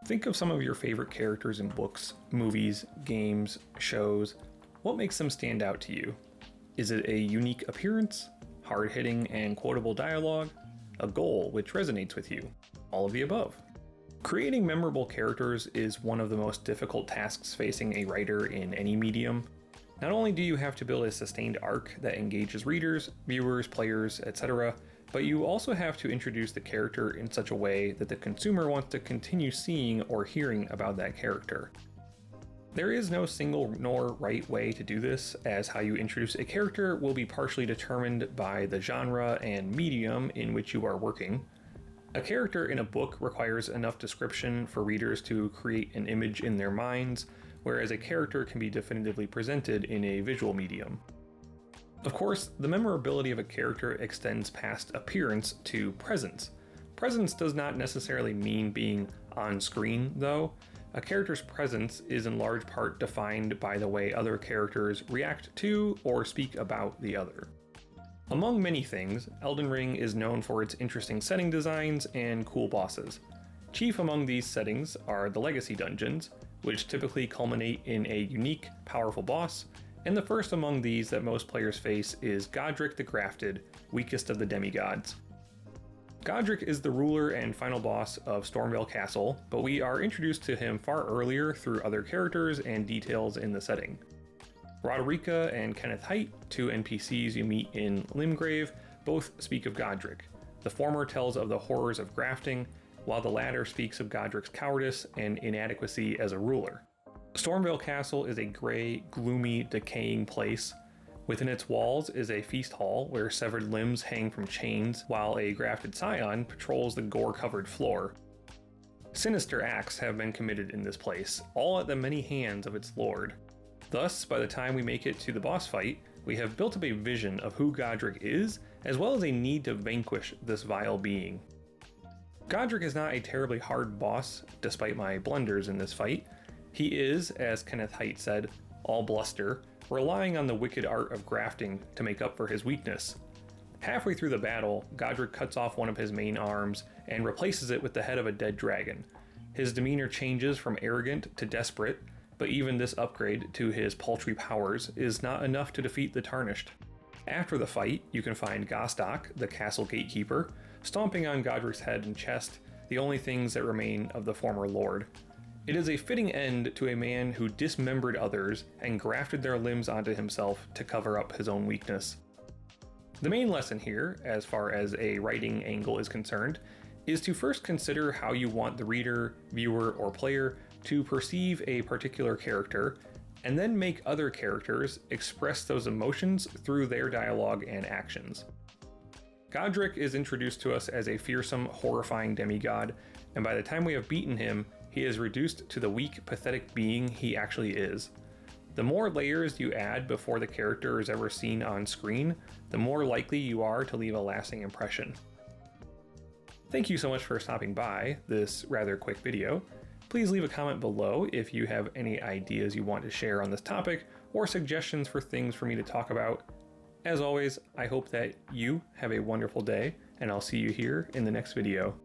Think of some of your favorite characters in books, movies, games, shows. What makes them stand out to you? Is it a unique appearance, hard-hitting and quotable dialogue, a goal which resonates with you? All of the above. Creating memorable characters is one of the most difficult tasks facing a writer in any medium. Not only do you have to build a sustained arc that engages readers, viewers, players, etc., but you also have to introduce the character in such a way that the consumer wants to continue seeing or hearing about that character. There is no single nor right way to do this, as how you introduce a character will be partially determined by the genre and medium in which you are working. A character in a book requires enough description for readers to create an image in their minds, whereas a character can be definitively presented in a visual medium. Of course, the memorability of a character extends past appearance to presence. Presence does not necessarily mean being on screen, though. A character's presence is in large part defined by the way other characters react to or speak about the other. Among many things, Elden Ring is known for its interesting setting designs and cool bosses. Chief among these settings are the Legacy Dungeons, which typically culminate in a unique, powerful boss, and the first among these that most players face is Godrick the Grafted, weakest of the demigods. Godrick is the ruler and final boss of Stormveil Castle, but we are introduced to him far earlier through other characters and details in the setting. Roderica and Kenneth Haight, two NPCs you meet in Limgrave, both speak of Godrick. The former tells of the horrors of grafting, while the latter speaks of Godrick's cowardice and inadequacy as a ruler. Stormveil Castle is a gray, gloomy, decaying place. Within its walls is a feast hall where severed limbs hang from chains, while a grafted scion patrols the gore-covered floor. Sinister acts have been committed in this place, all at the many hands of its lord. Thus, by the time we make it to the boss fight, we have built up a vision of who Godrick is, as well as a need to vanquish this vile being. Godrick is not a terribly hard boss, despite my blunders in this fight. He is, as Kenneth Haight said, all bluster, relying on the wicked art of grafting to make up for his weakness. Halfway through the battle, Godrick cuts off one of his main arms and replaces it with the head of a dead dragon. His demeanor changes from arrogant to desperate, but even this upgrade to his paltry powers is not enough to defeat the Tarnished. After the fight, you can find Gostok, the castle gatekeeper, stomping on Godrick's head and chest, the only things that remain of the former lord. It is a fitting end to a man who dismembered others and grafted their limbs onto himself to cover up his own weakness. The main lesson here, as far as a writing angle is concerned, is to first consider how you want the reader, viewer, or player to perceive a particular character, and then make other characters express those emotions through their dialogue and actions. Godrick is introduced to us as a fearsome, horrifying demigod, and by the time we have beaten him, he is reduced to the weak, pathetic being he actually is. The more layers you add before the character is ever seen on screen, the more likely you are to leave a lasting impression. Thank you so much for stopping by this rather quick video. Please leave a comment below if you have any ideas you want to share on this topic or suggestions for things for me to talk about. As always, I hope that you have a wonderful day, and I'll see you here in the next video.